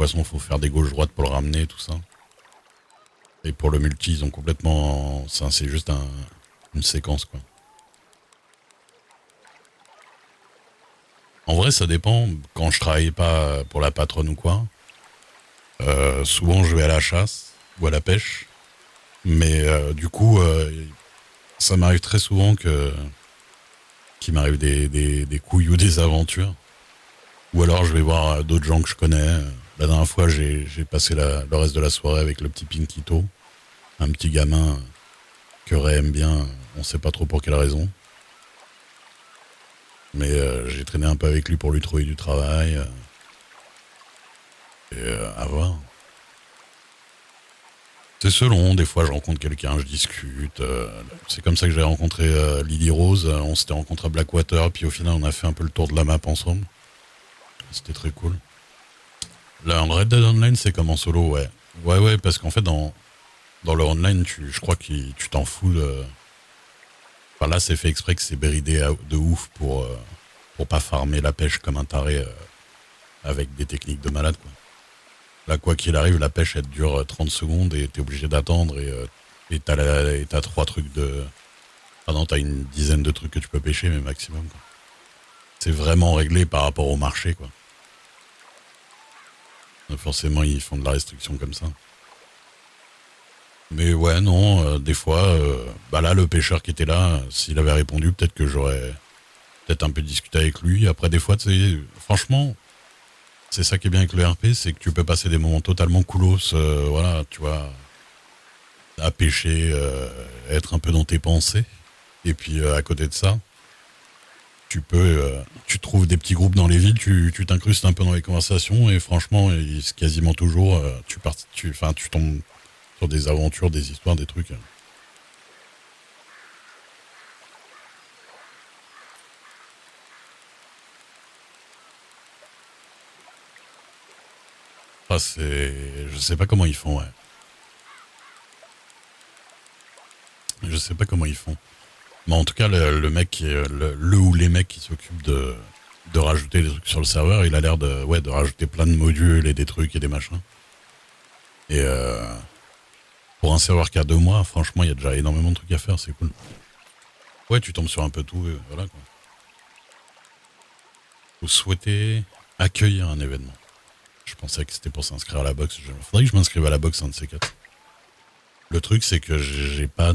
Poisson, faut faire des gauches-droites pour le ramener, tout ça. Et pour le multi, ils ont complètement... Ça, c'est juste une séquence, quoi. En vrai, ça dépend. Quand je travaille pas pour la patronne ou quoi, souvent je vais à la chasse ou à la pêche. Mais du coup, ça m'arrive très souvent qu'il m'arrive des couilles ou des aventures. Ou alors je vais voir d'autres gens que je connais. La dernière fois, j'ai passé le reste de la soirée avec le petit Pinkito, un petit gamin que Ray aime bien, on sait pas trop pour quelle raison. Mais j'ai traîné un peu avec lui pour lui trouver du travail. Et à voir. C'est selon, des fois je rencontre quelqu'un, je discute. C'est comme ça que j'ai rencontré Lily Rose. On s'était rencontré à Blackwater, puis au final on a fait un peu le tour de la map ensemble. C'était très cool. Là, en Red Dead Online, c'est comme en solo, ouais. Ouais, parce qu'en fait, dans le online, je crois que tu t'en fous de... Enfin, là, c'est fait exprès que c'est bridé de ouf pour pas farmer la pêche comme un taré avec des techniques de malade, quoi. Là, quoi qu'il arrive, la pêche, elle dure 30 secondes et t'es obligé d'attendre et t'as trois trucs de... Ah non, t'as une dizaine de trucs que tu peux pêcher, mais maximum, quoi. C'est vraiment réglé par rapport au marché, quoi. Donc forcément, ils font de la restriction comme ça. Mais ouais, non, des fois, bah là, le pêcheur qui était là, s'il avait répondu, peut-être que j'aurais peut-être un peu discuté avec lui. Après, des fois, tu sais, franchement, c'est ça qui est bien avec le RP, c'est que tu peux passer des moments totalement coolos, voilà, tu vois, à pêcher, être un peu dans tes pensées. Et puis, à côté de ça, tu trouves des petits groupes dans les villes, tu t'incrustes un peu dans les conversations, et franchement, quasiment toujours, tu tombes sur des aventures, des histoires, des trucs. Ah, je sais pas comment ils font, ouais. Je sais pas comment ils font. Mais en tout cas, le mec, le ou les mecs qui s'occupent de rajouter des trucs sur le serveur, il a l'air de rajouter plein de modules et des trucs et des machins. Et pour un serveur qui a 2 mois, franchement, il y a déjà énormément de trucs à faire, c'est cool. Ouais, tu tombes sur un peu tout, voilà quoi. Vous souhaitez accueillir un événement. Je pensais que c'était pour s'inscrire à la boxe. Faudrait que je m'inscrive à la boxe, un de ces quatre. Le truc, c'est que j'ai pas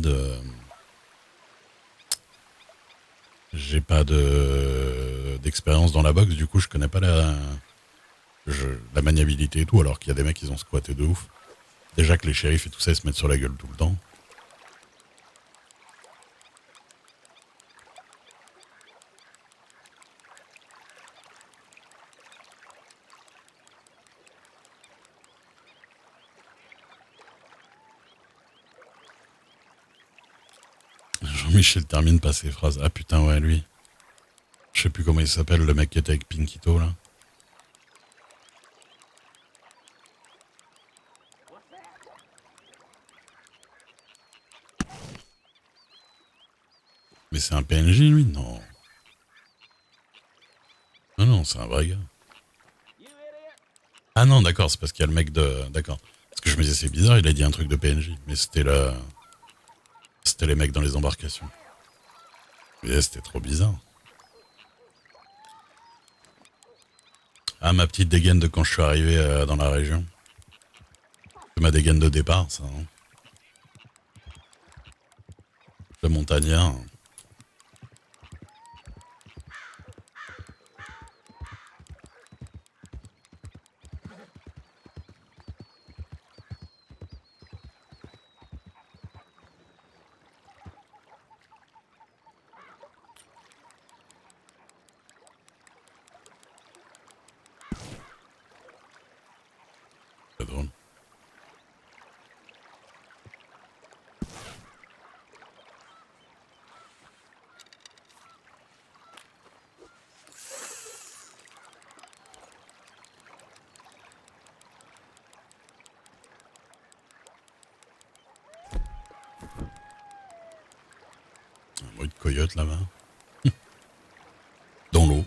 d'expérience dans la boxe, du coup je connais pas la maniabilité et tout, alors qu'il y a des mecs qui ont squatté de ouf. Déjà que les shérifs et tout ça ils se mettent sur la gueule tout le temps. Jean-Michel termine pas ses phrases. Ah putain ouais lui. Je sais plus comment il s'appelle, le mec qui était avec Pinkito là. Mais c'est un PNJ lui? Non. Non, non, c'est un vrai gars. Ah non, d'accord, c'est parce qu'il y a le mec de... D'accord. Parce que je me disais, c'est bizarre, il a dit un truc de PNJ. Mais c'était les mecs dans les embarcations. Mais c'était trop bizarre. Ah, ma petite dégaine de quand je suis arrivé dans la région. C'est ma dégaine de départ, ça. Hein. Le montagnard. C'est drôle. Un bruit de coyote là-bas. Dans l'eau.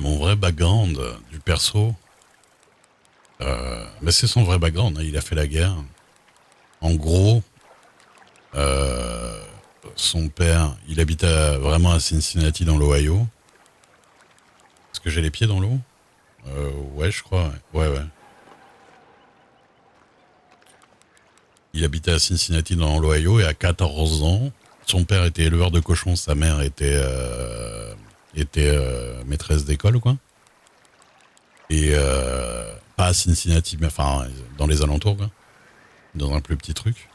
Mon vrai background du perso, bah c'est son vrai background, hein, il a fait la guerre. En gros, euh, son père, il habitait vraiment à Cincinnati dans l'Ohio. Est-ce que j'ai les pieds dans l'eau? Ouais, je crois. Ouais, ouais. Ouais. Il habitait à Cincinnati dans l'Ohio et à 14 ans, son père était éleveur de cochons, sa mère était maîtresse d'école, quoi. Et pas à Cincinnati, mais enfin dans les alentours, quoi, dans un plus petit truc.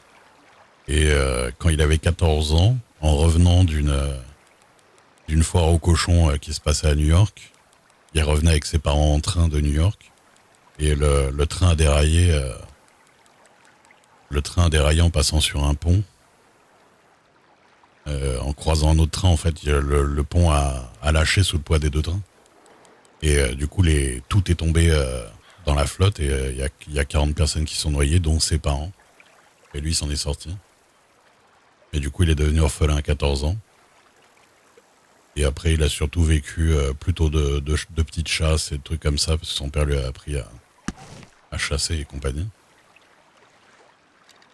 Et quand il avait 14 ans, en revenant d'une foire aux cochons qui se passait à New York, il revenait avec ses parents en train de New York et le train a déraillé. Le train a déraillé en passant sur un pont. En croisant un autre train, en fait, le pont a lâché sous le poids des deux trains. Et du coup, tout est tombé dans la flotte et il y a 40 personnes qui sont noyées, dont ses parents. Et lui, il s'en est sorti. Et du coup, il est devenu orphelin à 14 ans. Et après, il a surtout vécu plutôt de petites chasses et de trucs comme ça, parce que son père lui a appris à chasser et compagnie.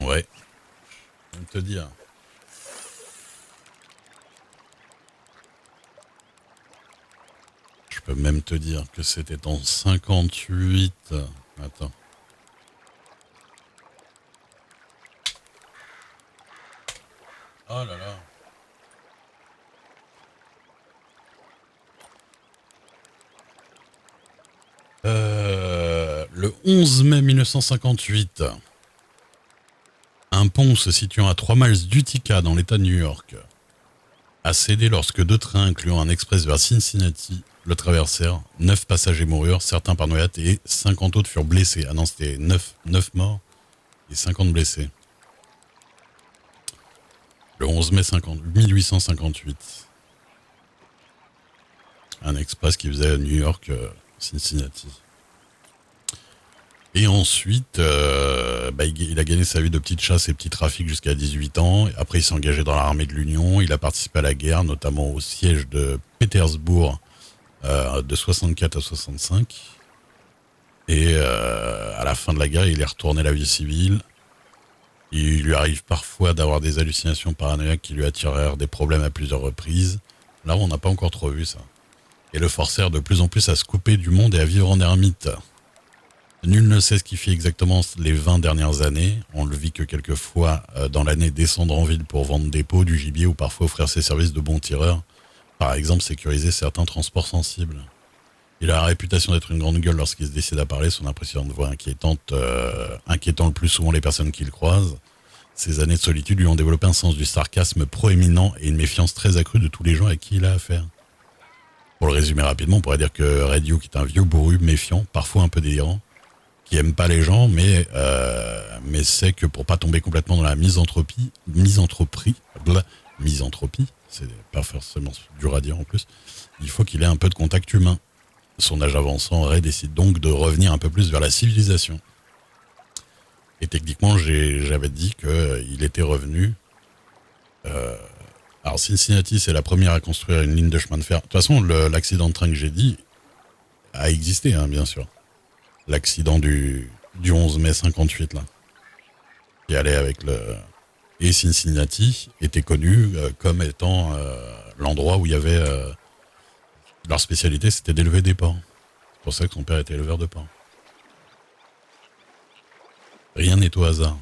Ouais, je vais te dire. Je peux même te dire que c'était en 58. Attends. Oh là là. Le 11 mai 1958, un pont se situant à 3 miles d'Utica dans l'État de New York a cédé lorsque deux trains incluant un express vers Cincinnati le traversèrent. 9 passagers moururent, certains par noyade, et 50 autres furent blessés. Ah non, c'était 9 morts et 50 blessés. Le 11 mai 1858. Un express qui faisait New York, Cincinnati. Et ensuite, il a gagné sa vie de petite chasse et petit trafic jusqu'à 18 ans. Après, il s'est engagé dans l'armée de l'Union. Il a participé à la guerre, notamment au siège de Pétersbourg de 64 à 65. Et à la fin de la guerre, il est retourné à la vie civile. Il lui arrive parfois d'avoir des hallucinations paranoïaques qui lui attirèrent des problèmes à plusieurs reprises. Là, on n'a pas encore trop vu ça. Et le forcèrent de plus en plus à se couper du monde et à vivre en ermite. Nul ne sait ce qu'il fit exactement les 20 dernières années. On le vit que quelques fois dans l'année descendre en ville pour vendre des pots, du gibier ou parfois offrir ses services de bon tireur. Par exemple, sécuriser certains transports sensibles. Il a la réputation d'être une grande gueule lorsqu'il se décide à parler. Son impressionnante voix inquiétante, inquiétant le plus souvent les personnes qu'il croise. Ces années de solitude lui ont développé un sens du sarcasme proéminent et une méfiance très accrue de tous les gens à qui il a affaire. Pour le résumer rapidement, on pourrait dire que Radio, qui est un vieux bourru méfiant, parfois un peu délirant, qui aime pas les gens, mais sait que pour pas tomber complètement dans la misanthropie, c'est pas forcément dur à dire en plus, il faut qu'il ait un peu de contact humain. Son âge avançant, Ray décide donc de revenir un peu plus vers la civilisation. Et techniquement, j'avais dit qu'il était revenu. Alors Cincinnati, c'est la première à construire une ligne de chemin de fer. De toute façon, l'accident de train que j'ai dit a existé, hein, bien sûr. L'accident du 11 mai 58, là, qui allait avec le... Et Cincinnati était connu comme étant l'endroit où il y avait... leur spécialité, c'était d'élever des porcs. C'est pour ça que son père était éleveur de porcs. Rien n'est au hasard.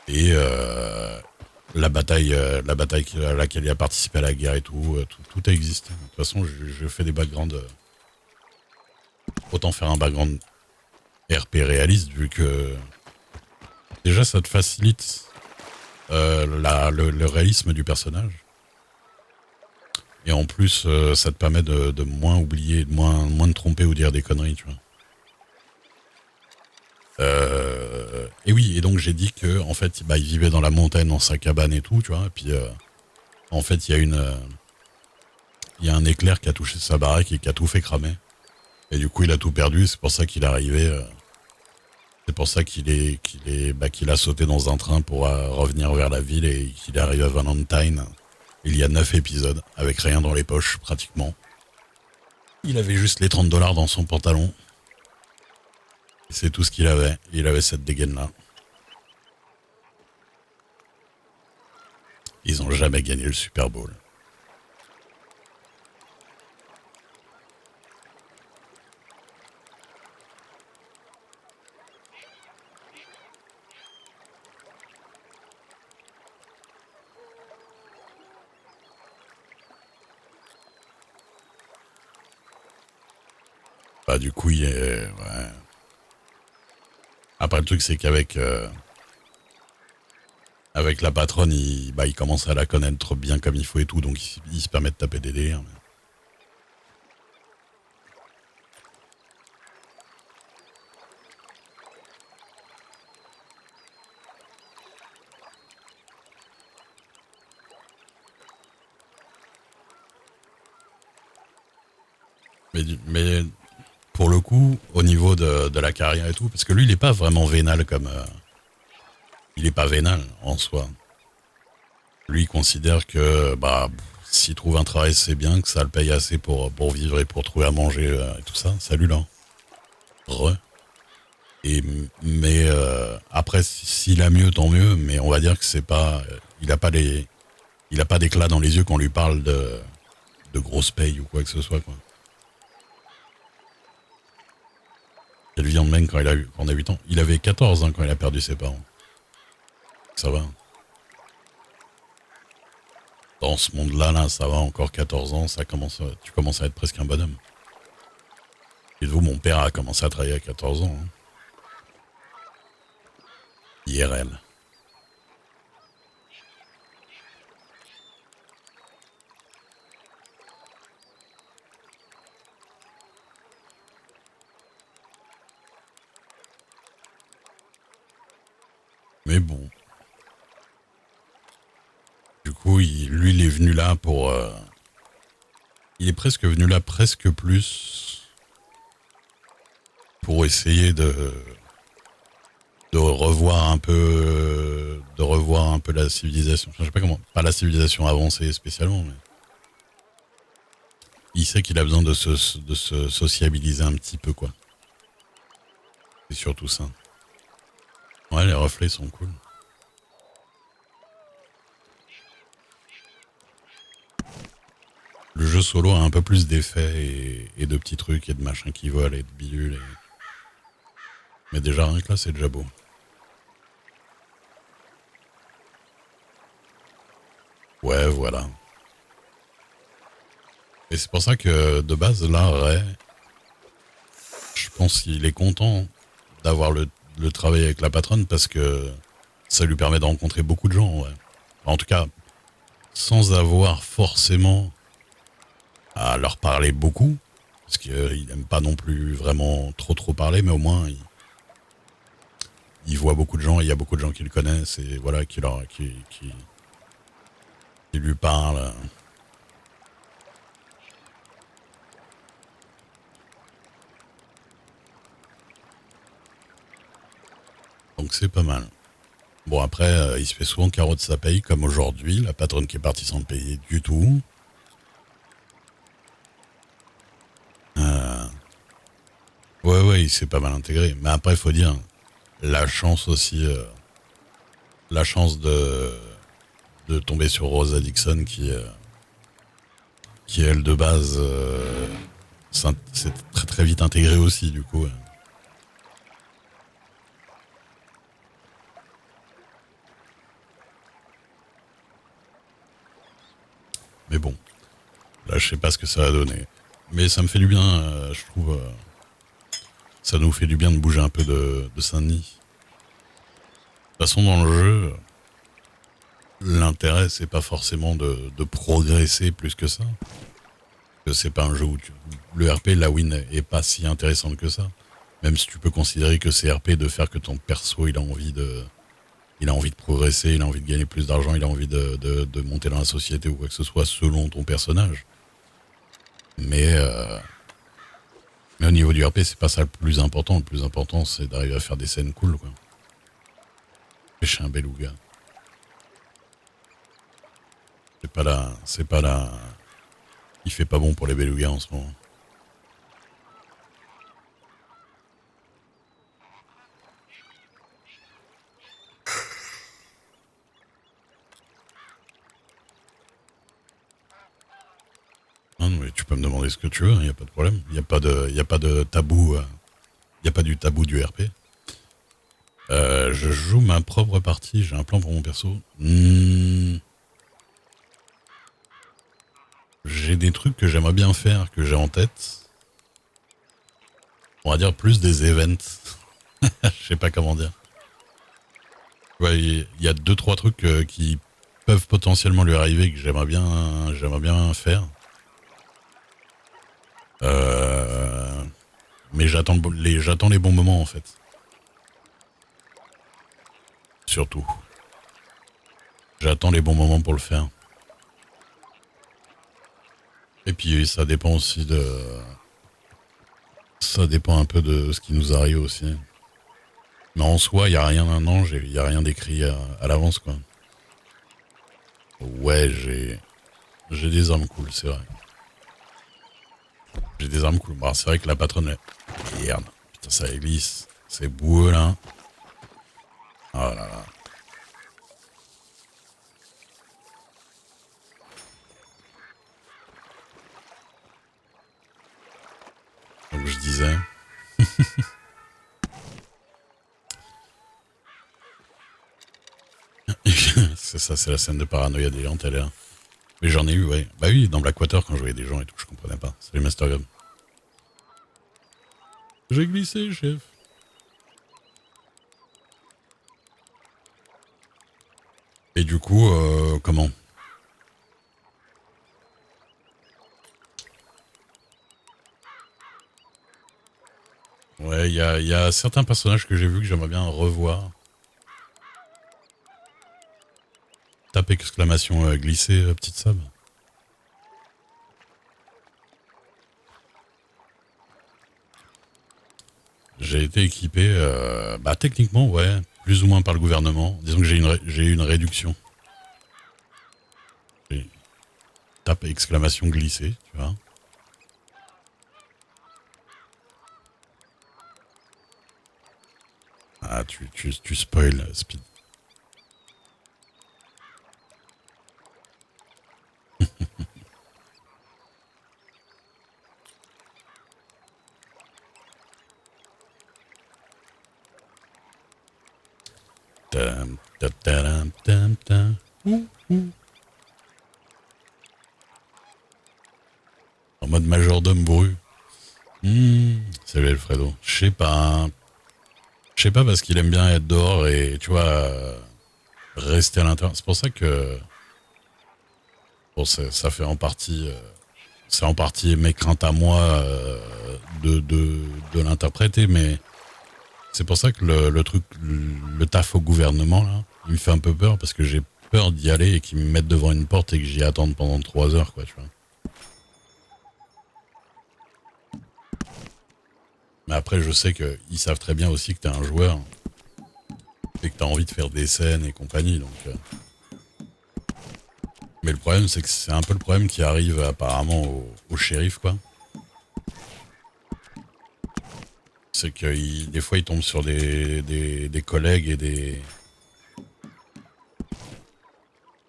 Et la bataille à laquelle il a participé à la guerre et tout, tout a existé. De toute façon, je fais des backgrounds... autant faire un background RP réaliste, vu que déjà ça te facilite le réalisme du personnage. Et en plus, ça te permet de moins oublier, de moins te tromper ou dire des conneries, tu vois. Et oui, et donc j'ai dit que en fait, il vivait dans la montagne, dans sa cabane et tout, tu vois. Et puis, en fait, il y a un éclair qui a touché sa baraque et qui a tout fait cramer. Et du coup, il a tout perdu. C'est pour ça qu'il est arrivé. C'est pour ça qu'il a sauté dans un train pour revenir vers la ville et qu'il est arrivé à Valentine Il y a 9 épisodes, avec rien dans les poches, pratiquement. Il avait juste les 30 $ dans son pantalon. C'est tout ce qu'il avait. Il avait cette dégaine-là. Ils ont jamais gagné le Super Bowl. Bah du coup, ouais. Après le truc c'est qu'avec avec la patronne, il commence à la connaître bien comme il faut et tout, donc il se permet de taper des délires. Mais pour le coup, au niveau de la carrière et tout, parce que lui, il est pas vraiment vénal comme... il est pas vénal en soi. Lui, il considère que bah, s'il trouve un travail, c'est bien, que ça le paye assez pour vivre et pour trouver à manger et tout ça. Salut là. Re. Mais après, s'il a mieux, tant mieux, mais on va dire que c'est pas... il a pas d'éclat dans les yeux quand on lui parle de grosses payes ou quoi que ce soit, quoi. Quelle vie en mène quand on a 8 ans. Il avait 14 ans quand il a perdu ses parents. Ça va. Dans ce monde-là, là, ça va, encore 14 ans, tu commences à être presque un bonhomme. Et vous, mon père a commencé à travailler à 14 ans. Hein. IRL. Mais bon. Du coup, lui, il est venu là pour... il est presque venu là, presque plus... pour essayer de revoir un peu... de revoir un peu la civilisation. Je sais pas comment... Pas la civilisation avancée spécialement, mais... Il sait qu'il a besoin de se sociabiliser un petit peu, quoi. C'est surtout ça. Ouais, les reflets sont cool. Le jeu solo a un peu plus d'effets et de petits trucs et de machins qui volent et de bidules. Mais déjà, rien que là, c'est déjà beau. Ouais, voilà. Et c'est pour ça que, de base, là, Ray, je pense qu'il est content d'avoir le travail avec la patronne parce que ça lui permet de rencontrer beaucoup de gens, ouais. En tout cas, sans avoir forcément à leur parler beaucoup, parce qu'il n'aime pas non plus vraiment trop parler, mais au moins il voit beaucoup de gens, il y a beaucoup de gens qui le connaissent et voilà, qui lui parlent. Donc c'est pas mal. Bon après, il se fait souvent carotte sa paye, comme aujourd'hui, la patronne qui est partie sans le payer du tout. Ouais, il s'est pas mal intégré. Mais après, il faut dire, la chance aussi, la chance de tomber sur Rosa Dixon qui elle, de base, s'est très très vite intégrée aussi, du coup. Ouais. Mais bon, là, je sais pas ce que ça va donner. Mais ça me fait du bien, je trouve. Ça nous fait du bien de bouger un peu de Saint-Denis. De toute façon, dans le jeu, l'intérêt, c'est pas forcément de progresser plus que ça. Que c'est pas un jeu où le RP, la win, est pas si intéressante que ça. Même si tu peux considérer que c'est RP de faire que ton perso, il a envie de progresser, il a envie de gagner plus d'argent, il a envie de monter dans la société ou quoi que ce soit selon ton personnage. Mais au niveau du RP, c'est pas ça le plus important. Le plus important, c'est d'arriver à faire des scènes cool, quoi. Pêcher un beluga. C'est pas la. Il fait pas bon pour les belugas en ce moment. Non, mais tu peux me demander ce que tu veux, il n'y a pas de problème. Il y a pas de tabou. Il n'y a pas du tabou du RP. Je joue ma propre partie, j'ai un plan pour mon perso. J'ai des trucs que j'aimerais bien faire, que j'ai en tête. On va dire plus des events. Je sais pas comment dire. Ouais, il y a deux trois trucs qui peuvent potentiellement lui arriver que j'aimerais bien faire. Mais j'attends les bons moments en fait. Surtout. J'attends les bons moments pour le faire. Et puis ça dépend aussi de. Ça dépend un peu de ce qui nous arrive aussi. Mais en soi, il n'y a rien d'un ange, il n'y a rien d'écrit à l'avance, quoi. Ouais, j'ai des armes cool, c'est vrai. J'ai des armes cool. Bah, c'est vrai que la patronne, merde. Putain, ça glisse. C'est boueux, là. Oh là là. Donc je disais. C'est ça, c'est la scène de paranoïa des gens, elle est là. Mais j'en ai eu, ouais. Bah oui, dans Blackwater, quand je voyais des gens et tout, je comprenais pas. Salut Master Gum. J'ai glissé, chef. Et du coup, comment? Ouais, il y a certains personnages que j'ai vus que j'aimerais bien revoir. Tape exclamation glissé, petite Sab. J'ai été équipé, bah techniquement, ouais, plus ou moins par le gouvernement. Disons que j'ai eu une réduction. J'ai- Tape exclamation glissé, tu vois. Ah, tu spoil, Speed. Tam, tam, tam, tam, tam. Ouh. En mode majordome bru. Salut Alfredo. Je sais pas, hein. Je sais pas parce qu'il aime bien être dehors et tu vois rester à l'intérieur. C'est pour ça que bon, ça fait en partie, c'est en partie mes craintes à moi de l'interpréter, mais c'est pour ça que le truc, le taf au gouvernement là, il me fait un peu peur parce que j'ai peur d'y aller et qu'ils me mettent devant une porte et que j'y attende pendant 3 heures, quoi, tu vois. Mais après, je sais qu'ils savent très bien aussi que t'es un joueur et que t'as envie de faire des scènes et compagnie, donc. Mais le problème, c'est que c'est un peu le problème qui arrive apparemment au shérif, quoi. C'est que des fois, il tombe sur des collègues et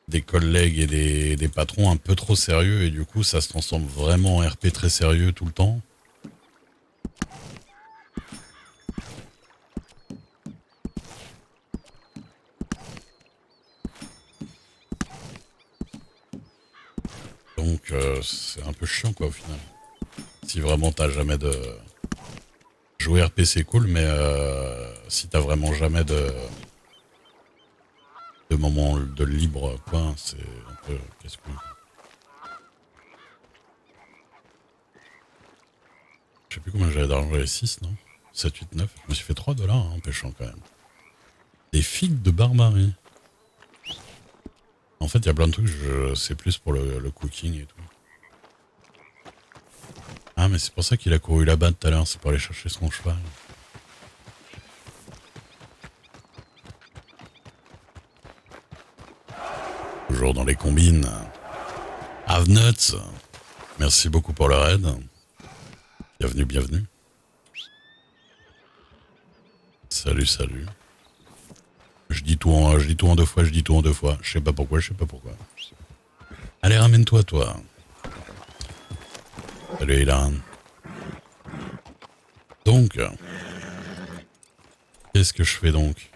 des collègues et des patrons un peu trop sérieux, et du coup, ça se transforme vraiment en RP très sérieux tout le temps. Donc, c'est un peu chiant, quoi, au final. Si vraiment t'as jamais de. Jouer RP, c'est cool, mais si t'as vraiment jamais de moment de libre, quoi, c'est un peu casse-couille. Je sais plus combien j'avais d'argent, j'avais 6, non? 7, 8, 9. Je me suis fait 3 dollars en pêchant quand même. Des figues de barbarie. En fait, il y a plein de trucs, c'est plus pour le cooking et tout. Ah, mais c'est pour ça qu'il a couru là-bas tout à l'heure, c'est pour aller chercher son cheval. Toujours dans les combines. Avnuts, merci beaucoup pour le raid. Bienvenue, bienvenue. Salut, salut. Je dis tout en deux fois, je dis tout en deux fois. Je sais pas pourquoi, je sais pas pourquoi. Allez, ramène-toi, toi. Salut, Ilan. Donc, qu'est-ce que je fais donc?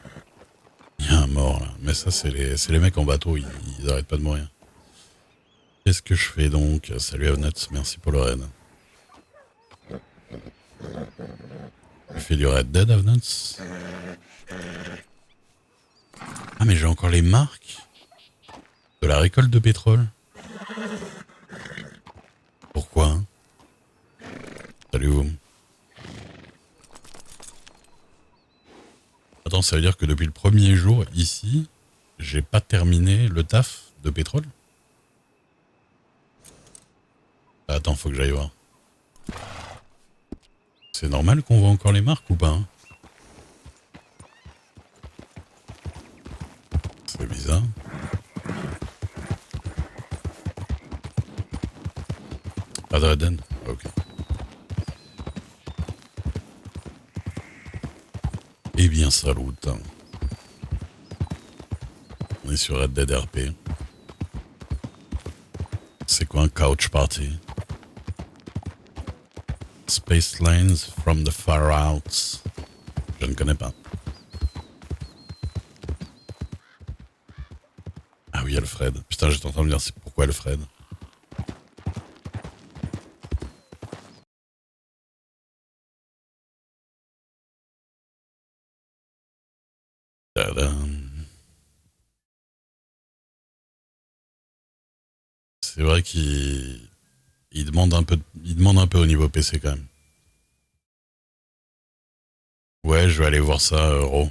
Il y a un mort là. Mais ça, c'est les mecs en bateau, ils arrêtent pas de mourir. Qu'est-ce que je fais donc? Salut, Avnuts, merci pour le raid. Tu fais du Red Dead, Avnuts? Ah, mais j'ai encore les marques de la récolte de pétrole. Pourquoi hein? Salut vous. Attends, ça veut dire que depuis le premier jour, ici, j'ai pas terminé le taf de pétrole? Attends, faut que j'aille voir. C'est normal qu'on voit encore les marques ou pas hein? C'est bizarre. Pas de Red Dead? Ok. Eh bien, salut. On est sur Red Dead RP. C'est quoi un couch party? Space Lanes from the Far Outs. Je ne connais pas. Ah oui, Alfred. Putain, j'étais en train de me dire pourquoi Alfred. Tadam. C'est vrai qu'il demande un peu au niveau PC quand même. Ouais, je vais aller voir ça, Ro.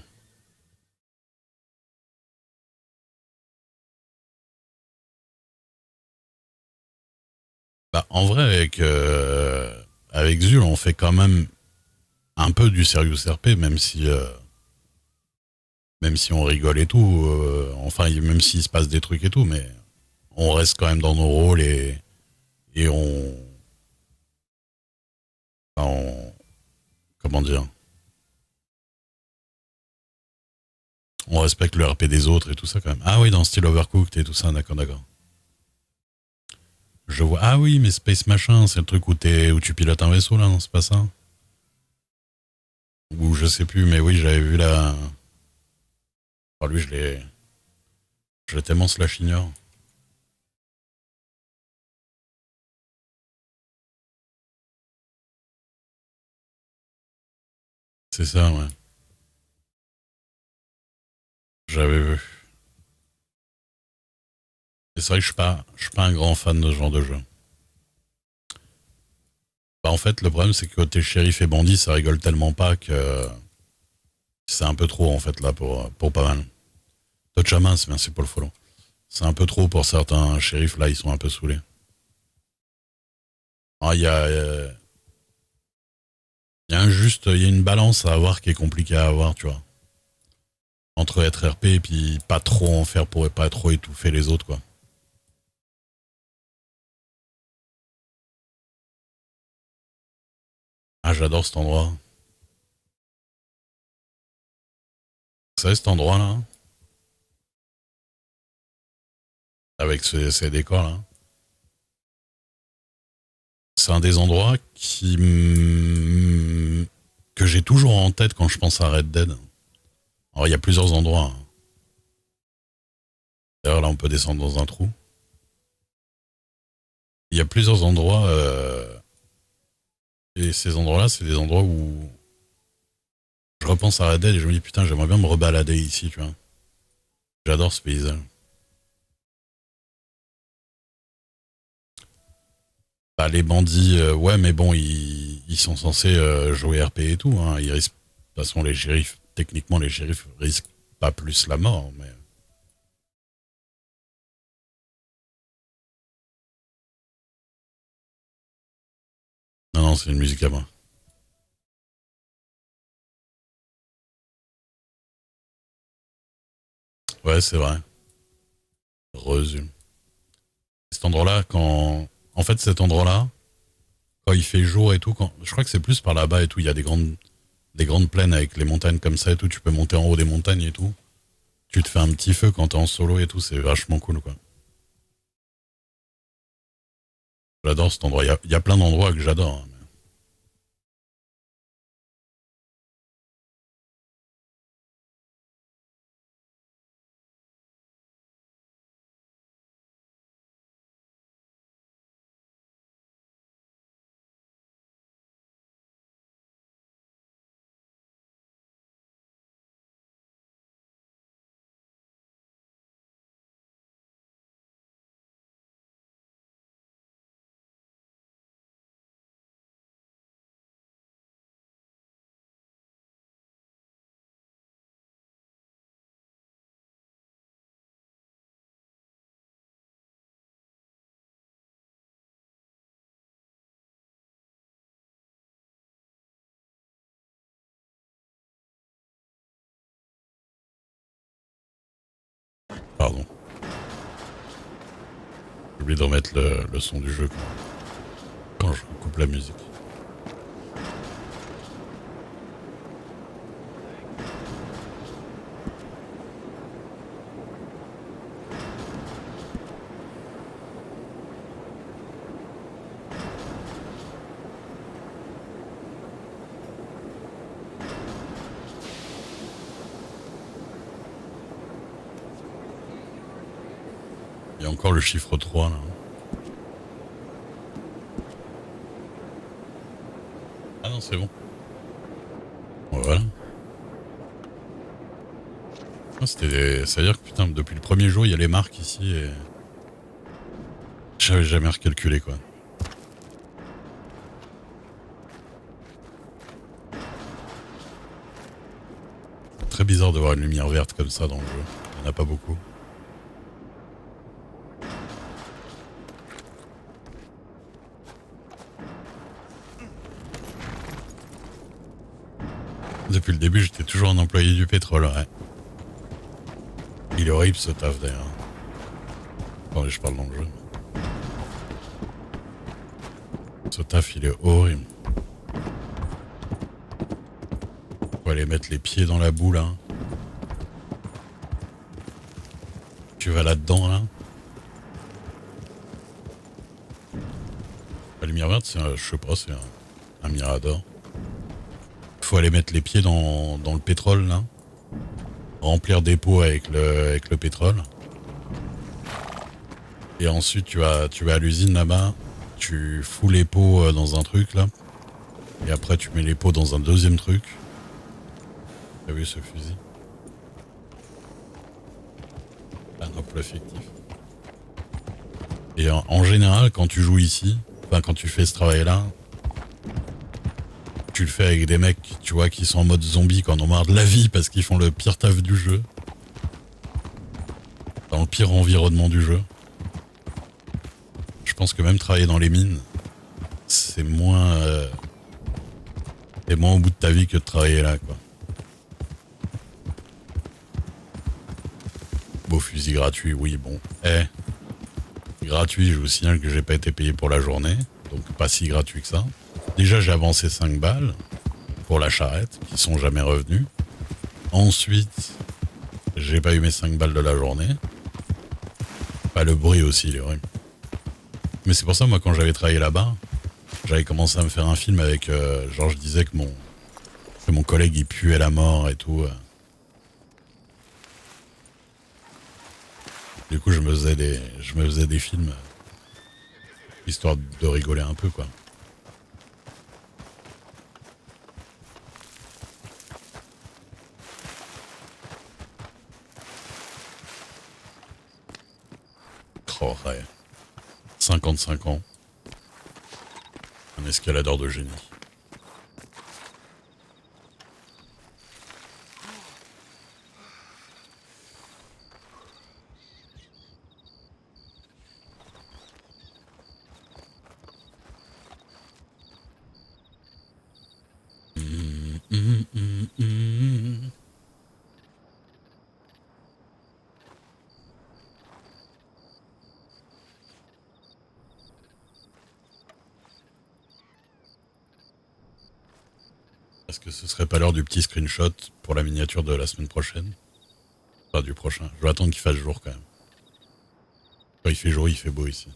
Bah, en vrai, avec Zul, on fait quand même un peu du Serious RP, même si on rigole et tout. Enfin, même s'il se passe des trucs et tout, mais on reste quand même dans nos rôles et on, comment dire, on respecte le RP des autres et tout ça quand même. Ah oui, dans style Overcooked et tout ça, d'accord, d'accord. Je vois. Ah oui, mais Space Machin, c'est le truc où tu pilotes un vaisseau là, non, c'est pas ça? Ou je sais plus, mais oui, j'avais vu la. Oh, lui, je l'ai tellement slash ignore. C'est ça, ouais. J'avais vu. Et c'est vrai que je suis pas un grand fan de ce genre de jeu. Bah, en fait, le problème, c'est que côté shérif et bandit, ça rigole tellement pas que c'est un peu trop, en fait, là, pour pas mal. Tochamas, merci pour le follow. C'est un peu trop pour certains shérifs, là, ils sont un peu saoulés. Ah, il y a une balance à avoir qui est compliquée à avoir, tu vois. Entre être RP et puis pas trop en faire pour pas trop étouffer les autres, quoi. Ah, j'adore cet endroit. Vous savez, cet endroit-là, hein, avec ces décors-là, c'est un des endroits que j'ai toujours en tête quand je pense à Red Dead. Alors, il y a plusieurs endroits, hein. D'ailleurs, là, on peut descendre dans un trou. Il y a plusieurs endroits, et ces endroits-là, c'est des endroits où je repense à Red Dead et je me dis, putain, j'aimerais bien me rebalader ici, tu vois. J'adore ce paysage. Bah, les bandits, ouais, mais bon, ils sont censés jouer RP et tout, hein. Ils risquent, de toute façon, les shérifs, techniquement, les shérifs risquent pas plus la mort, mais. Non, non, c'est une musique à moi. Ouais, c'est vrai. Resume. Cet endroit-là, quand... En fait, cet endroit-là, quand il fait jour et tout, quand... je crois que c'est plus par là-bas et tout, il y a des grandes plaines avec les montagnes comme ça et tout, tu peux monter en haut des montagnes et tout. Tu te fais un petit feu quand t'es en solo et tout, c'est vachement cool, quoi. J'adore cet endroit. Il y a plein d'endroits que j'adore, hein. Pardon. J'ai oublié de remettre le son du jeu quand je coupe la musique. Il y a encore le chiffre 3 là. Ah non, c'est bon. Voilà. Ah, c'est-à-dire que putain, depuis le premier jour, il y a les marques ici et j'avais jamais recalculé, quoi. C'est très bizarre de voir une lumière verte comme ça dans le jeu. Il n'y en a pas beaucoup. Depuis le début, j'étais toujours un employé du pétrole, ouais. Il est horrible ce taf d'ailleurs. Attendez, je parle dans le jeu. Ce taf, il est horrible. Faut aller mettre les pieds dans la boue là. Tu vas là-dedans là. La lumière verte, je sais pas, c'est un mirador. Faut aller mettre les pieds dans le pétrole là. Remplir des pots avec le pétrole. Et ensuite, tu vas à l'usine là-bas. Tu fous les pots dans un truc là. Et après, tu mets les pots dans un deuxième truc. T'as vu ce fusil? Un emploi fictif. Et en général, quand tu joues ici, enfin quand tu fais ce travail-là, tu le fais avec des mecs, tu vois, qui sont en mode zombie, qui en ont marre de la vie parce qu'ils font le pire taf du jeu. Dans le pire environnement du jeu. Je pense que même travailler dans les mines, c'est moins... t'es moins au bout de ta vie que de travailler là, quoi. Beau fusil gratuit, oui, bon. Gratuit, je vous signale que j'ai pas été payé pour la journée, donc pas si gratuit que ça. Déjà, j'ai avancé 5 balles pour la charrette, qui sont jamais revenues. Ensuite, j'ai pas eu mes 5 balles de la journée. Pas le bruit aussi, il est horrible. Mais c'est pour ça, moi, quand j'avais travaillé là-bas, j'avais commencé à me faire un film avec... genre, je disais que mon collègue, il puait la mort et tout. Du coup, je me faisais des films, histoire de rigoler un peu, quoi. Oh, ouais. 55 ans. Un escaladeur de génie. Est-ce que ce serait pas l'heure du petit screenshot pour la miniature de la semaine prochaine? Enfin, du prochain. Je vais attendre qu'il fasse jour quand même. Quand il fait jour, il fait beau ici.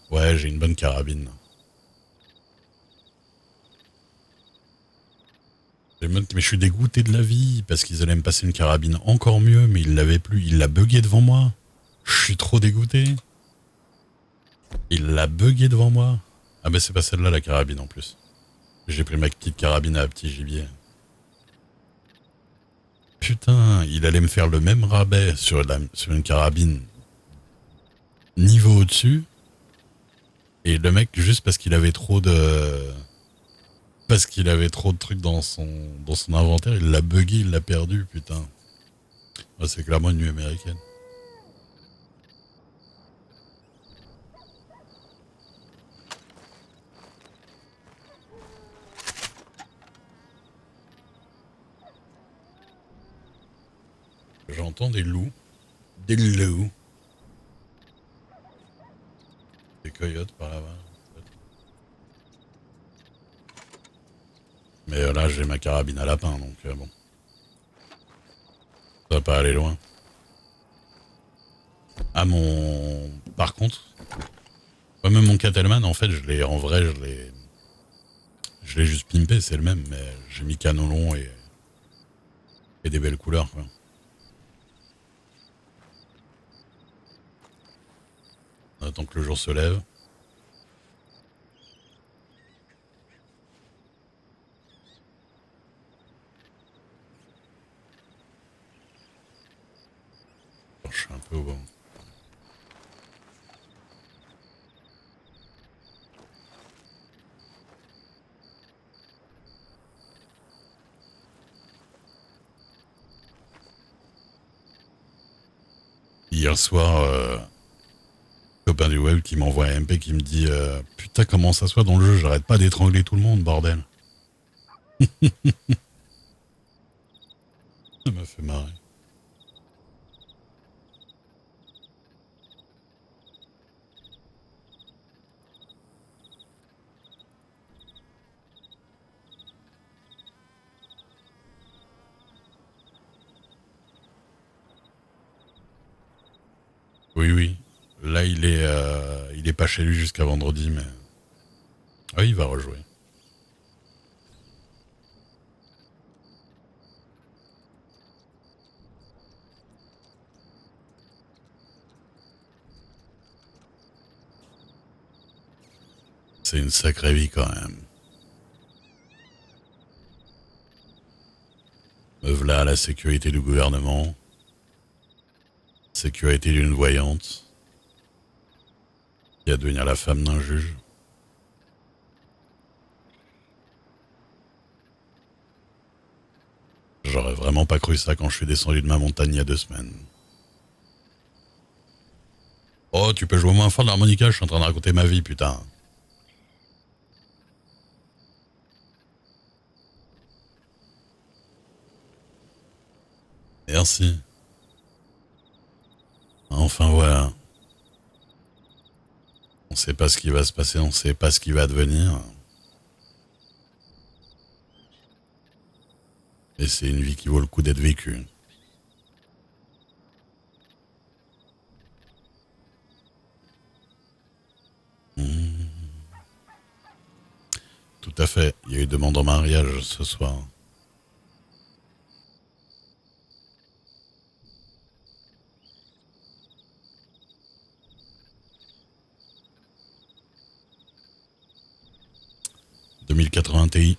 Ouais, j'ai une bonne carabine. Mais je suis dégoûté de la vie parce qu'ils allaient me passer une carabine encore mieux, mais ils l'avaient plus. Il l'a bugué devant moi. Je suis trop dégoûté. Il l'a bugué devant moi. Ah bah c'est pas celle-là la carabine en plus. J'ai pris ma petite carabine à petit gibier. Putain, il allait me faire le même rabais sur une carabine niveau au-dessus. Et le mec, juste parce qu'il avait trop de trucs dans son inventaire, il l'a bugué, il l'a perdu, putain. Ah, c'est clairement une nuit américaine. J'entends des loups. Des loups. Des coyotes par là-bas. Mais là, j'ai ma carabine à lapin, donc bon. Ça va pas aller loin. Ah, Par contre, même mon Cattleman, en fait, je l'ai juste pimpé, c'est le même, mais j'ai mis canon long et des belles couleurs, quoi. On attend que le jour se lève. Alors, je suis un peu au bon. Hier soir, copain du web qui m'envoie un MP qui me dit putain, comment ça soit dans le jeu, j'arrête pas d'étrangler tout le monde, bordel. Ça m'a fait marrer. Oui, oui. Là, il est pas chez lui jusqu'à vendredi, mais. Ah, il va rejouer. C'est une sacrée vie quand même. Me voilà à la sécurité du gouvernement. Sécurité d'une voyante. Qui va devenir la femme d'un juge. J'aurais vraiment pas cru ça quand je suis descendu de ma montagne il y a 2 semaines. Oh, tu peux jouer moins fort de l'harmonica, je suis en train de raconter ma vie, putain. Merci. Enfin voilà. On sait pas ce qui va se passer, on sait pas ce qui va devenir. Et c'est une vie qui vaut le coup d'être vécue. Mmh. Tout à fait. Il y a eu demande en mariage ce soir. « 2080 Ti.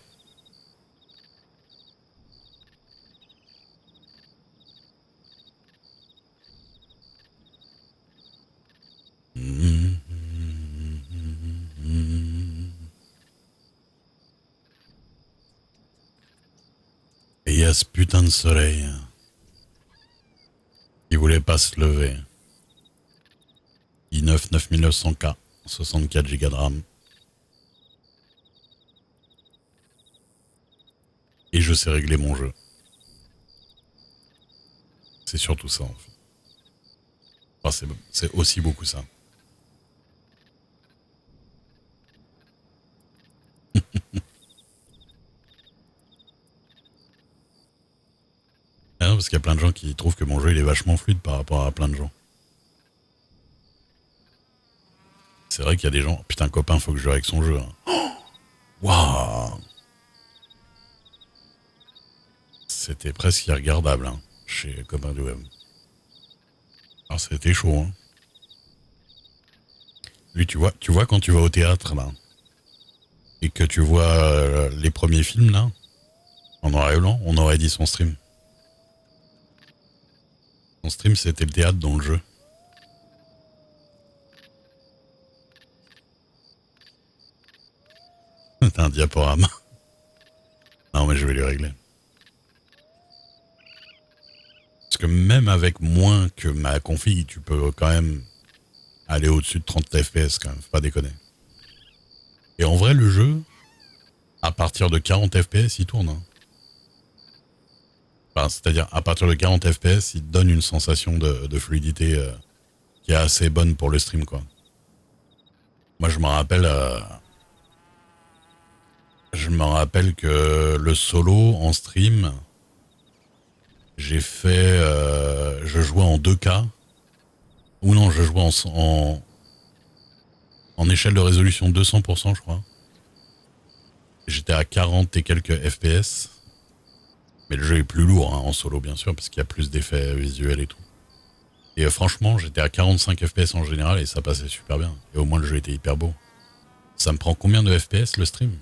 Et il y a ce putain de soleil qui voulait pas se lever. i9 9900K, 64 Go de RAM. Et je sais régler mon jeu. C'est surtout ça en fait. Enfin, c'est aussi beaucoup ça. parce qu'il y a plein de gens qui trouvent que mon jeu il est vachement fluide par rapport à plein de gens. C'est vrai qu'il y a des gens. Putain, copain, faut que je joue avec son jeu. Hein. Waouh! C'était presque irregardable hein, chez Copain du Web. Alors c'était chaud. Hein. Lui, tu vois quand tu vas au théâtre là et que tu vois les premiers films là en noir et blanc, on aurait dit son stream. Son stream, c'était le théâtre dans le jeu. T'as un diaporama. Non, mais je vais lui régler. Parce que même avec moins que ma config, tu peux quand même aller au-dessus de 30 FPS quand même, faut pas déconner. Et en vrai, le jeu, à partir de 40 FPS, il tourne. Hein. Enfin, c'est-à-dire, à partir de 40 FPS, il te donne une sensation de fluidité qui est assez bonne pour le stream, quoi. Moi, je me rappelle que le solo en stream, je jouais en 2K, ou non, je jouais en échelle de résolution 200%, je crois. J'étais à 40 et quelques FPS, mais le jeu est plus lourd hein, en solo, bien sûr, parce qu'il y a plus d'effets visuels et tout. Et franchement, j'étais à 45 FPS en général et ça passait super bien. Et au moins, le jeu était hyper beau. Ça me prend combien de FPS le stream?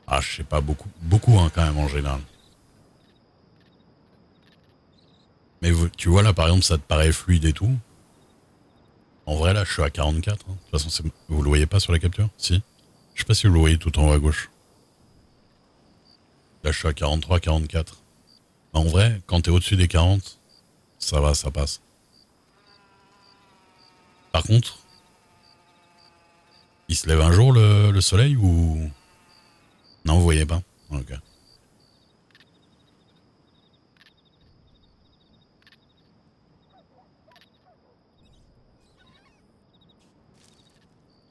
Ah, je sais pas, beaucoup, beaucoup hein, quand même en général. Mais tu vois là, par exemple, ça te paraît fluide et tout. En vrai, là, je suis à 44. Hein. De toute façon, vous le voyez pas sur la capture? Si. Je sais pas si vous le voyez tout en haut à gauche. Là, je suis à 43, 44. En vrai, quand t'es au-dessus des 40, ça va, ça passe. Par contre, il se lève un jour le soleil ou... Non, vous voyez pas? Ok.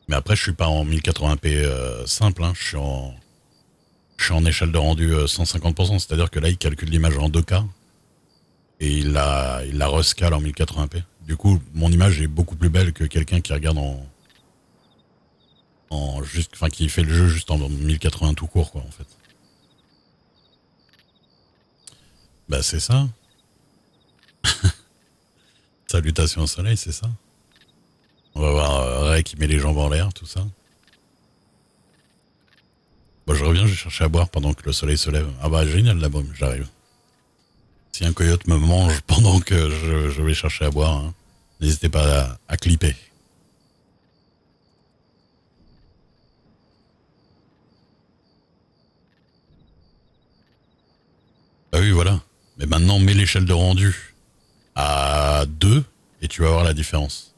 Mais après, je suis pas en 1080p simple, hein. Je suis en échelle de rendu 150%, c'est-à-dire que là, il calcule l'image en 2K et il la rescale en 1080p. Du coup, mon image est beaucoup plus belle que quelqu'un qui regarde enfin, qui fait le jeu juste en 1080 tout court, quoi, en fait. Bah, c'est ça. Salutations au soleil, c'est ça. On va voir Ray qui met les jambes en l'air, tout ça. Bon, je reviens, je vais chercher à boire pendant que le soleil se lève. Ah bah, génial, la brume, j'arrive. Si un coyote me mange pendant que je vais chercher à boire, hein, n'hésitez pas à clipper. Ah oui, voilà. Mais maintenant, mets l'échelle de rendu à 2 et tu vas voir la différence.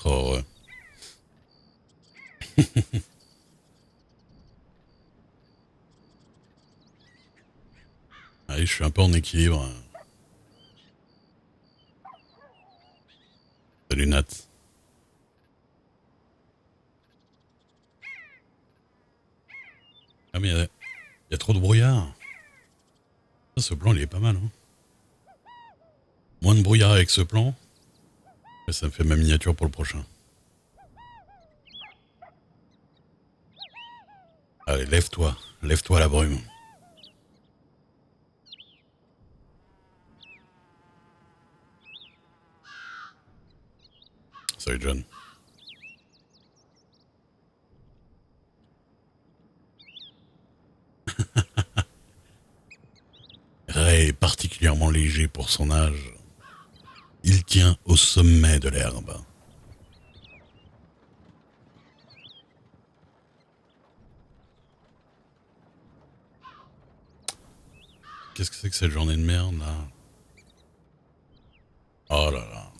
Oh, ouais. Allez, je suis un peu en équilibre. Salut Nat. Ah mais y a trop de brouillard. Ah, ce plan il est pas mal. Hein. Moins de brouillard avec ce plan. Et ça me fait ma miniature pour le prochain. Allez, lève-toi. Lève-toi à la brume. Salut John. Ray est particulièrement léger pour son âge. Il tient au sommet de l'herbe. Qu'est-ce que c'est que cette journée de merde là? Oh là là.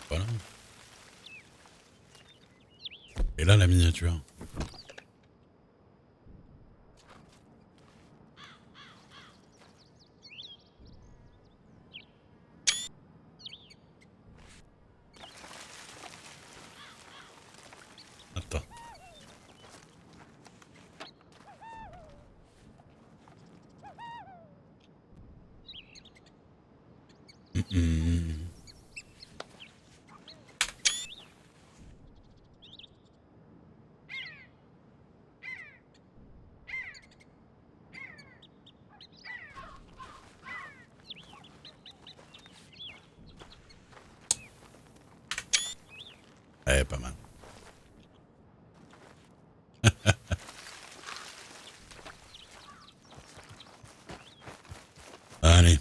Voilà. Et là la miniature. Attends. Hum. Eh, pas mal. Allez.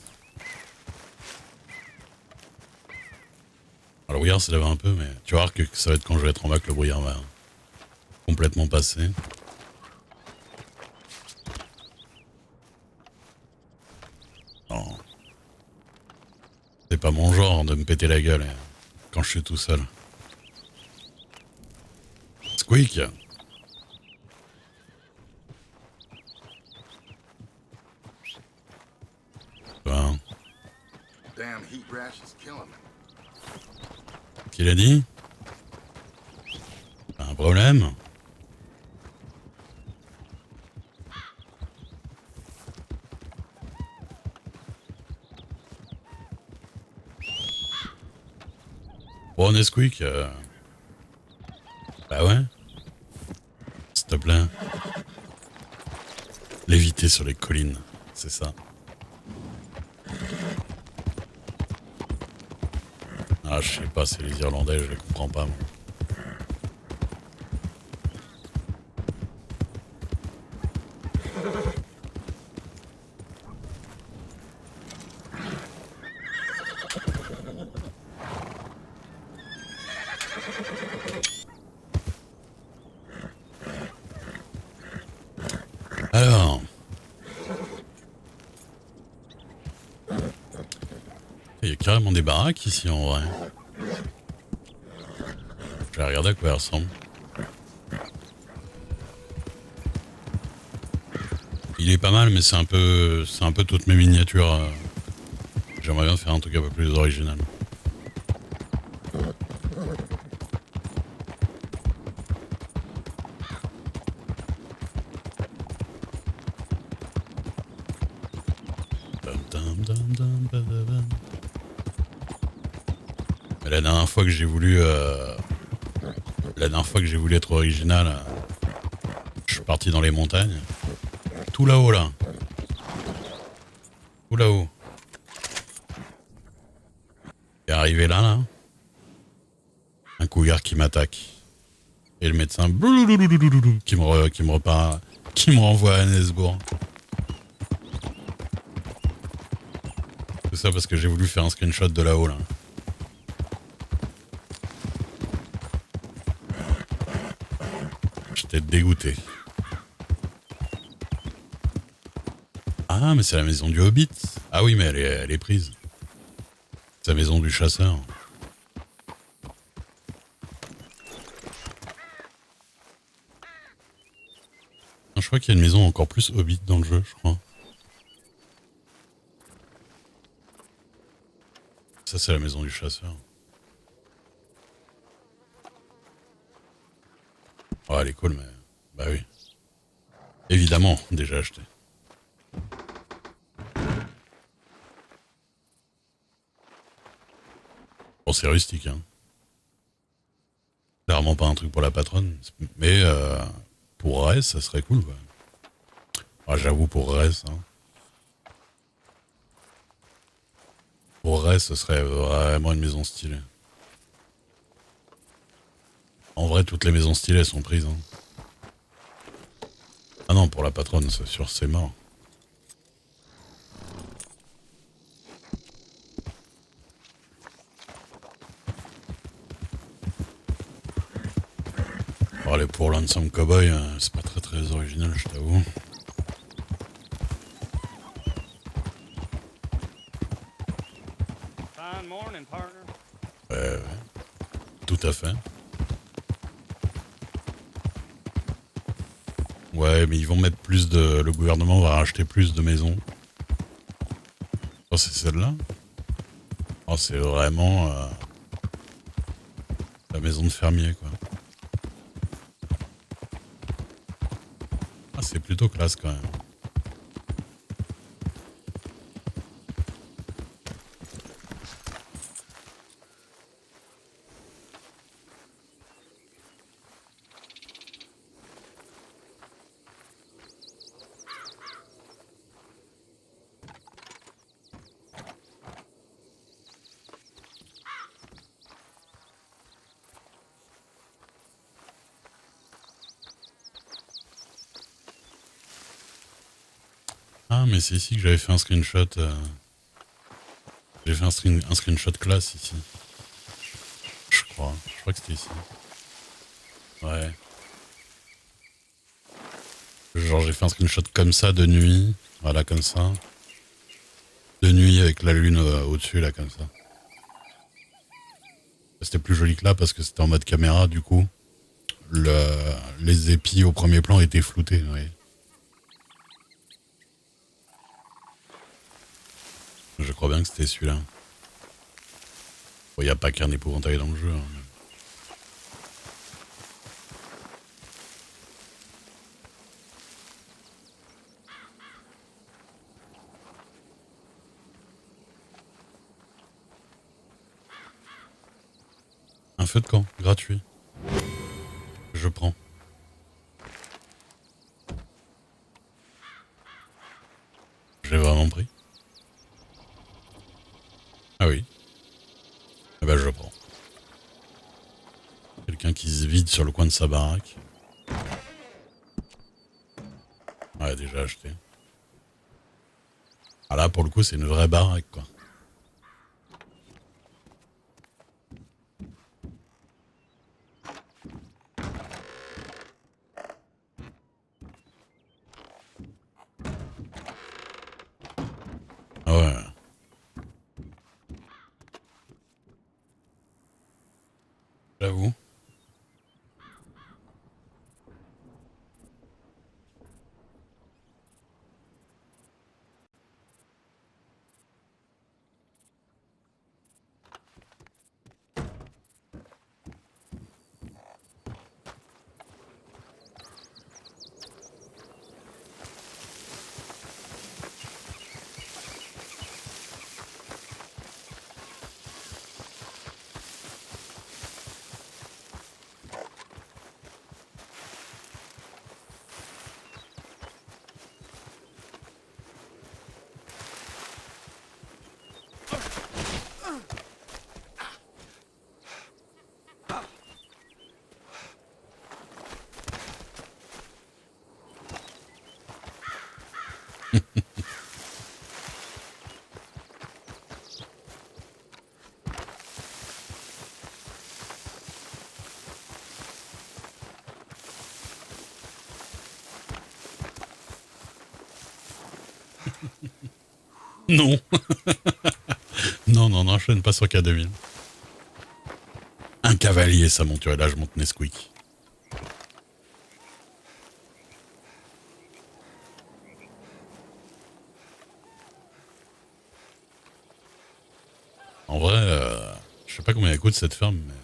Alors, le brouillard ça lève un peu, mais tu vas voir que ça va être quand je vais être en bas que le brouillard va complètement passer. Non. C'est pas mon genre de me péter la gueule quand je suis tout seul. Squeak. Ben, Damn heat rash is killing me. qu'il a dit? Un problème? Bon, Nesquik. Bah ouais. S'il te plaît. Léviter sur les collines, c'est ça. Ah, je sais pas, c'est les Irlandais, je les comprends pas, moi. Alors. Il y a carrément des baraques ici en vrai. Je vais regarder à quoi elles ressemblent. Il est pas mal, mais c'est un peu toutes mes miniatures. J'aimerais bien faire un truc un peu plus original. Mais la dernière fois que j'ai voulu, être original, je suis parti dans les montagnes. Tout là-haut là. Tout là-haut. Et arrivé là, un couillard qui m'attaque. Et le médecin qui me renvoie à Nesbourg. C'est ça parce que j'ai voulu faire un screenshot de là-haut là. J'étais dégoûté. Ah, mais c'est la maison du Hobbit. Ah oui, mais elle est prise. C'est la maison du chasseur. Ah, je crois qu'il y a une maison encore plus Hobbit dans le jeu, je crois. Ça, c'est la maison du chasseur. Oh, elle est cool, mais... Bah oui. Évidemment, déjà acheté. Bon, c'est rustique, hein. Clairement pas un truc pour la patronne. Mais pour Rez, ça serait cool, quoi. Ah, j'avoue, pour Rez, hein. Pour Rez, ce serait vraiment une maison stylée. En vrai, toutes les maisons stylées sont prises, hein. Ah non, pour la patronne, c'est sûr, c'est mort. Bon, allez, pour Lonesome Cowboy, c'est pas très très original, je t'avoue. Fine morning, partner. Ouais, tout à fait. Ouais, mais ils vont mettre plus de... Le gouvernement va racheter plus de maisons. Oh, c'est celle-là. Oh, c'est vraiment... la maison de fermier, quoi. Ah, c'est plutôt classe, quand même. Ah, mais c'est ici que j'avais fait un screenshot. J'ai fait un screenshot classe ici. Je crois. Je crois que c'était ici. Ouais. Genre j'ai fait un screenshot comme ça de nuit. Voilà, comme ça. De nuit avec la lune au-dessus, là, comme ça. C'était plus joli que là parce que c'était en mode caméra, du coup. Les épis au premier plan étaient floutés, oui. Je crois bien que c'était celui-là. Bon, y a pas qu'un épouvantail dans le jeu, hein. Un feu de camp, gratuit. Je prends. J'ai vraiment pris. Ah oui. Eh ben je prends. Quelqu'un qui se vide sur le coin de sa baraque. Ouais, déjà acheté. Ah là, pour le coup, c'est une vraie baraque, quoi. Ah ouais. J'avoue. Non. Non, non, n'enchaîne pas sur K2000. Un cavalier, sa monture. Et là, je monte Nesquik. En vrai, je sais pas combien elle coûte cette ferme, mais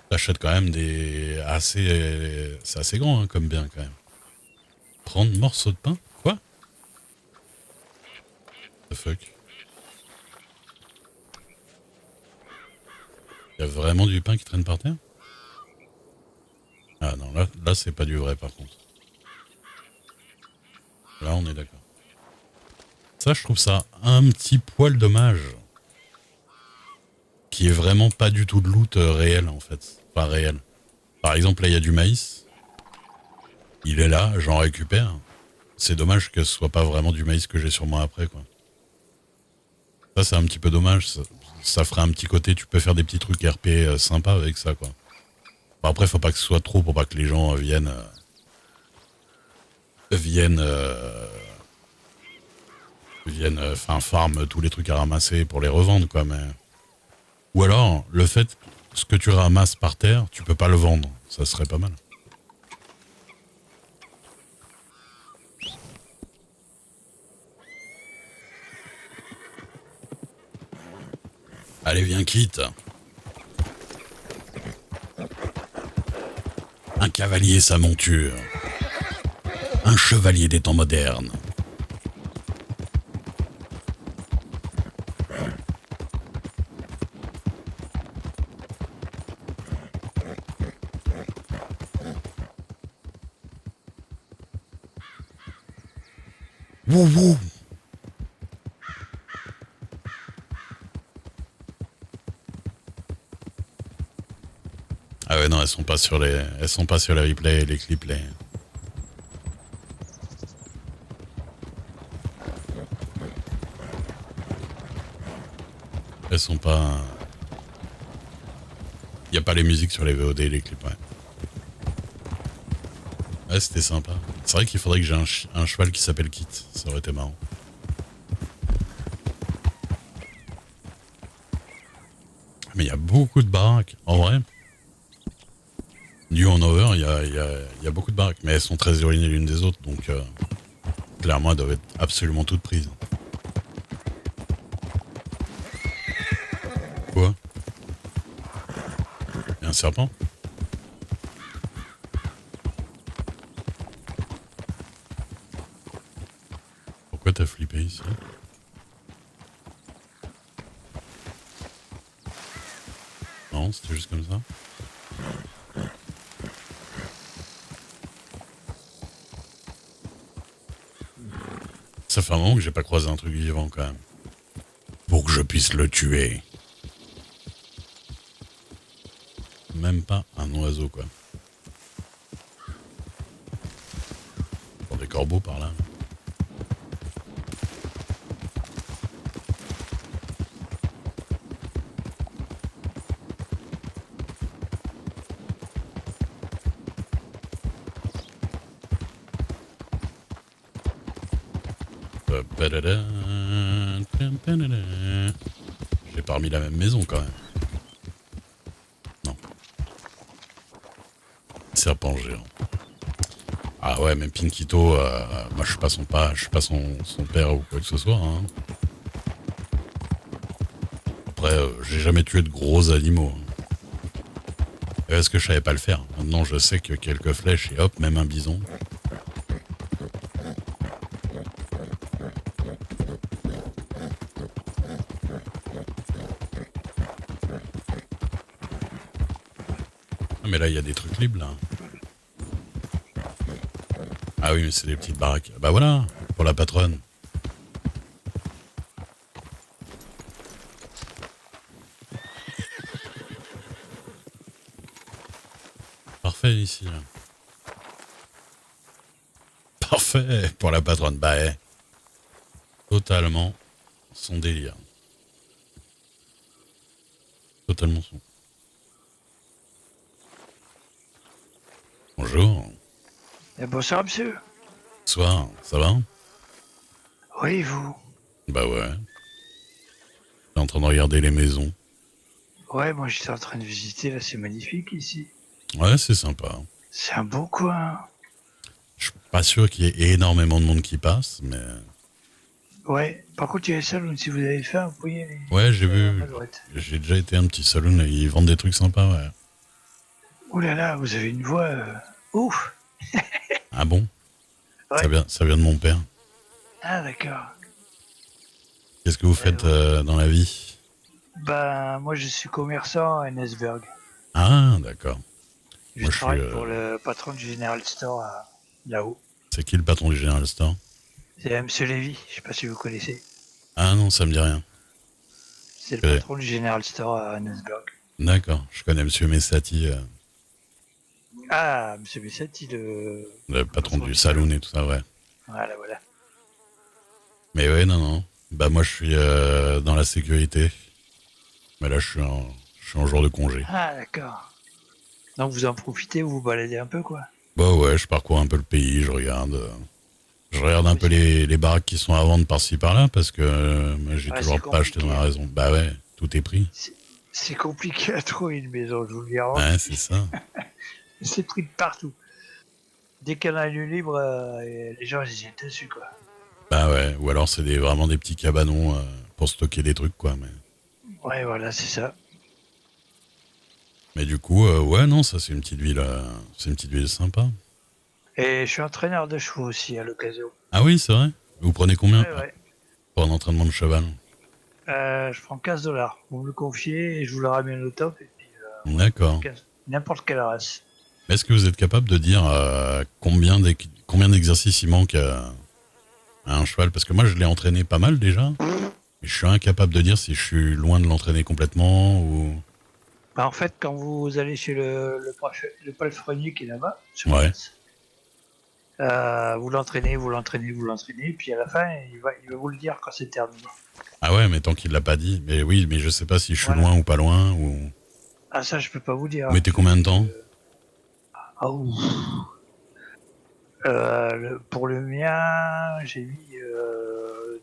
t'achètes quand même des assez, c'est assez grand hein, comme bien quand même. 30 morceaux de pain? Quoi? The fuck? Y a vraiment du pain qui traîne par terre? Ah non, là c'est pas du vrai par contre. Là on est d'accord. Ça je trouve ça un petit poil dommage. Qui est vraiment pas du tout de loot réel en fait. Pas réel. Par exemple là il y a du maïs. Il est là, j'en récupère. C'est dommage que ce soit pas vraiment du maïs que j'ai sur moi après quoi. Ça c'est un petit peu dommage. Ça ferait un petit côté, tu peux faire des petits trucs RP sympas avec ça quoi. Bon, après faut pas que ce soit trop pour pas que les gens enfin farm tous les trucs à ramasser pour les revendre quoi. Mais ou alors le fait ce que tu ramasses par terre, tu peux pas le vendre. Ça serait pas mal. Allez, viens, quitte. Un cavalier, sa monture. Un chevalier des temps modernes. Wouh wouh. Ah ouais non, elles sont pas sur la replay et les clips play. Elles sont pas. Y a pas les musiques sur les VOD et les clips, ouais. Ouais, c'était sympa. C'est vrai qu'il faudrait que j'ai un cheval qui s'appelle Kit. Ça aurait été marrant. Mais il y a beaucoup de baraques, en vrai. New Hanover, il y a beaucoup de baraques, mais elles sont très éloignées l'une des autres, donc clairement elles doivent être absolument toutes prises. Quoi? Il y a un serpent? Pourquoi t'as flippé ici? Non, c'était juste comme ça. Ça fait un moment que j'ai pas croisé un truc vivant quand même. Pour que je puisse le tuer. Même pas un oiseau quoi. Pour des corbeaux par là. J'ai pas remis la même maison quand même. Non. Serpent géant. Ah ouais, mais Pinkito, moi je suis pas son père ou quoi que ce soit. Hein. Après, j'ai jamais tué de gros animaux. Est-ce que je savais pas le faire? Maintenant, je sais que quelques flèches et hop, même un bison. Ah, mais là, il y a des trucs libres, là. Ah oui, mais c'est des petites baraques. Bah voilà, pour la patronne. Parfait ici, là. Parfait pour la patronne. Bah, totalement son délire. Totalement son. Bonjour. Bonsoir, monsieur. Bonsoir, ça va? Oui, vous. Bah ouais. T'es en train de regarder les maisons. Ouais, moi j'étais en train de visiter, là c'est magnifique ici. Ouais, c'est sympa. C'est un beau coin. Je suis pas sûr qu'il y ait énormément de monde qui passe, mais... Ouais, par contre il y a les salons, si vous avez faim, vous pouvez y aller. Ouais, j'ai À vu. ma droite. J'ai déjà été à un petit saloon, et ils vendent des trucs sympas, ouais. Ouh là là, vous avez une voix... Ouf. Ah bon? Ouais. Ça vient de mon père. Ah d'accord. Qu'est-ce que vous faites dans la vie? Ben, moi je suis commerçant à Nesberg. Ah, d'accord. Je Moi, je travaille suis... pour le patron du General Store là-haut. C'est qui le patron du General Store? C'est M. Lévy, je sais pas si vous connaissez. Ah non, ça me dit rien. C'est le Ouais. patron du General Store à Nesberg. D'accord, je connais Monsieur Messati, Ah, M. Bessette, le patron du saloon et tout ça, ouais. Voilà, voilà. Mais ouais, non. Bah moi, je suis dans la sécurité. Mais là, je suis en jour de congé. Ah, d'accord. Donc vous en profitez, vous vous baladez un peu, quoi. Bah ouais, je parcours un peu le pays, je regarde. Je regarde un peu les baraques qui sont à vendre par-ci par-là, parce que moi, j'ai Ouais, toujours c'est pas acheté dans la compliqué. raison. Bah ouais, tout est pris. C'est compliqué à trouver une maison, je vous le garantis. Ouais, c'est ça. C'est pris de partout. Dès qu'il y en a une libre, les gens ils jettent dessus, quoi. Bah ouais, ou alors c'est vraiment des petits cabanons pour stocker des trucs, quoi. Ouais, voilà, c'est ça. Mais du coup, ouais, non, ça c'est une petite ville, c'est une petite ville sympa. Et je suis entraîneur de chevaux aussi, à l'occasion. Ah oui, c'est vrai. Vous prenez combien Ouais. pour un entraînement de cheval? Je prends 15 $. Vous me le confiez et je vous le ramène au top. Et puis, D'accord. 15 n'importe quelle race. Est-ce que vous êtes capable de dire combien d'exercices il manque à un cheval? Parce que moi, je l'ai entraîné pas mal déjà. Mais je suis incapable de dire si je suis loin de l'entraîner complètement ou... Bah, en fait, quand vous allez chez le palefrenier qui est là-bas, sur Ouais. place, vous l'entraînez, et puis à la fin, il va vous le dire quand c'est terminé. Ah ouais, mais tant qu'il l'a pas dit. Mais oui, mais je sais pas si je suis Voilà. loin ou pas loin. Ou... Ah, ça, je peux pas vous dire. Vous mettez combien de temps? Ah, ouf. Pour le mien, j'ai mis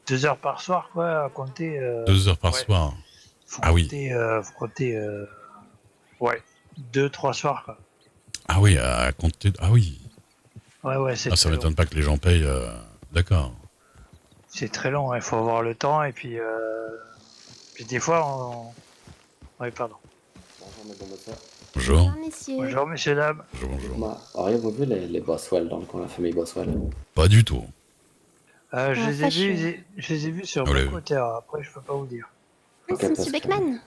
2 heures par soir, quoi, à compter. 2 heures par ouais. soir. Faut Ah oui. compter, ouais, 2-3 soirs, quoi. Ah oui, à compter... Ah oui. Ouais, c'est Ah, ça très long. m'étonne pas que les gens payent. D'accord. C'est très long, il faut avoir le temps, et puis des fois, Ouais, pardon. Bonjour, mesdames, messieurs. Bonjour. Bonjour, messieurs. Bonjour, messieurs, dames. Bonjour. Moi, auriez-vous vu les Boswell dans le coin, la famille Boswell? Pas du tout. Je les ai fâcheux. vus sur Ah, ouais. Blackwater, après je peux pas vous dire. Ah, Ok, c'est parce Monsieur que- Beckman.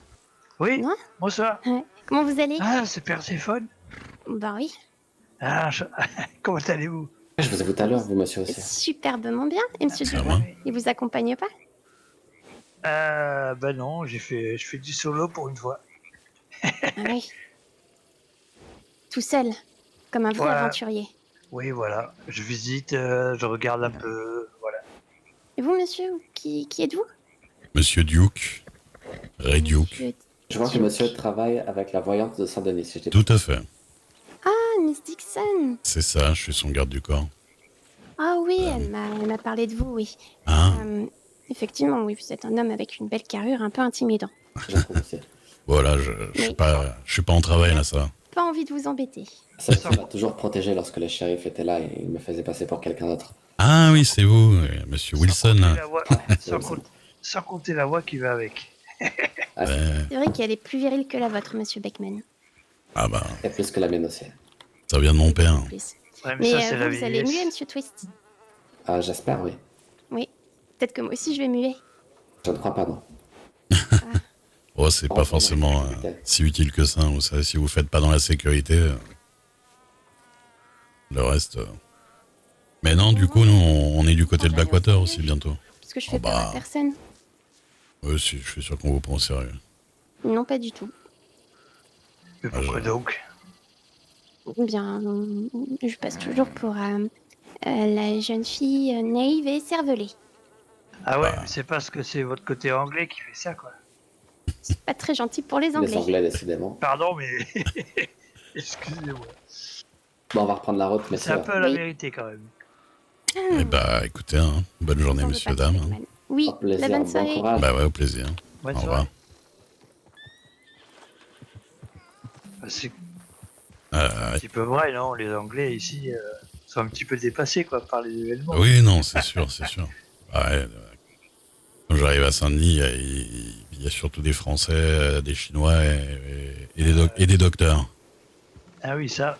Oui, Non bonsoir. Ouais. Comment vous allez Ah, c'est Perséphone. Bah oui, Ah, comment allez-vous? Je vous ai vu tout à l'heure, vous, monsieur aussi. superbement bien. Et Monsieur Ça Dupont, va. il vous accompagne pas Ben non, je fais du solo pour une fois. Ah oui. Tout seul, comme un vrai Voilà. aventurier. Oui, voilà. Je visite, je regarde un peu, voilà. Et vous, monsieur, qui êtes-vous Monsieur Duke. Ray Duke. Monsieur- Je vois que monsieur travaille avec la voyante de Saint-Denis, si je dis Tout à fait. Ah, Miss Dixon. C'est ça, je suis son garde du corps. Ah oui, elle m'a parlé de vous, oui. Hein? Effectivement, oui, vous êtes un homme avec une belle carrure, un peu intimidant. je trouve aussi. Voilà, je suis pas en travail là, ça va. Pas envie de vous embêter. Ça m'a toujours protégé lorsque le shérif était là et il me faisait passer pour quelqu'un d'autre. Ah oui, c'est vous, monsieur Wilson. Sans compter la voix qui va avec. Ah, C'est vrai qu'elle est plus virile que la vôtre, monsieur Beckman. Ah bah, et plus que la mienne aussi. ça vient de mon père. En plus. Ouais, Mais ça, c'est la vous allez vieillesse. muer, monsieur Twist. Ah, j'espère, oui. Oui. Peut-être que moi aussi je vais muer. Je ne crois pas, non. Oh, c'est pas forcément si utile que ça. Vous savez, si vous faites pas dans la sécurité, le reste. Mais non, du coup, nous, on est du côté de Blackwater aussi bientôt. Parce que je Oh fais peur bah. à personne. Oui, si, je suis sûr qu'on vous prend au sérieux. Non, pas du tout. Mais pourquoi donc? Bien, je passe toujours pour la jeune fille naïve et cervelée. Ah ouais, mais c'est parce que c'est votre côté anglais qui fait ça, quoi. C'est pas très gentil pour les Les Anglais. Anglais, décidément. Pardon, mais... Excusez-moi. Bon, on va reprendre la route, C'est un messieurs. peu la Oui. vérité, quand même. Eh bah, écoutez, hein, bonne journée, On veut messieurs, pas dames. faire de mal. Oui, Au plaisir, la bonne bon soirée. courage. Bah ouais, au plaisir. Bonne Au soirée. revoir. C'est Euh, un petit peu vrai, non? Les Anglais ici sont un petit peu dépassés quoi, par les événements. oui, non, c'est sûr, c'est sûr. Ouais, quand j'arrive à Saint-Denis, il y a surtout des Français, des Chinois et des docteurs. Ah oui, ça.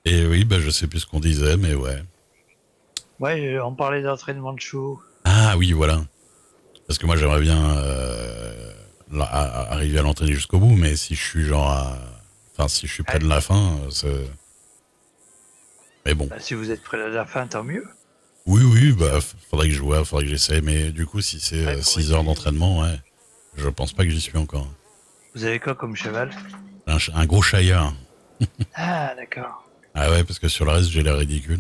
Et oui, bah, je sais plus ce qu'on disait, mais ouais. Ouais, on parlait d'entraînement de chevaux. Ah oui, voilà. Parce que moi, j'aimerais bien arriver à l'entraîner jusqu'au bout, mais si je suis enfin, si je suis près de la fin, c'est... Mais bon. Bah, si vous êtes près de la fin, tant mieux. Oui, oui, bah, faudrait que je vois, faudrait que j'essaye, mais du coup, si c'est Ouais, pour 6 heures essayer. d'entraînement, ouais, je pense pas que j'y suis encore. Vous avez quoi comme cheval? Un gros Shire. Ah, d'accord. Ah ouais, parce que sur le reste, j'ai l'air ridicule.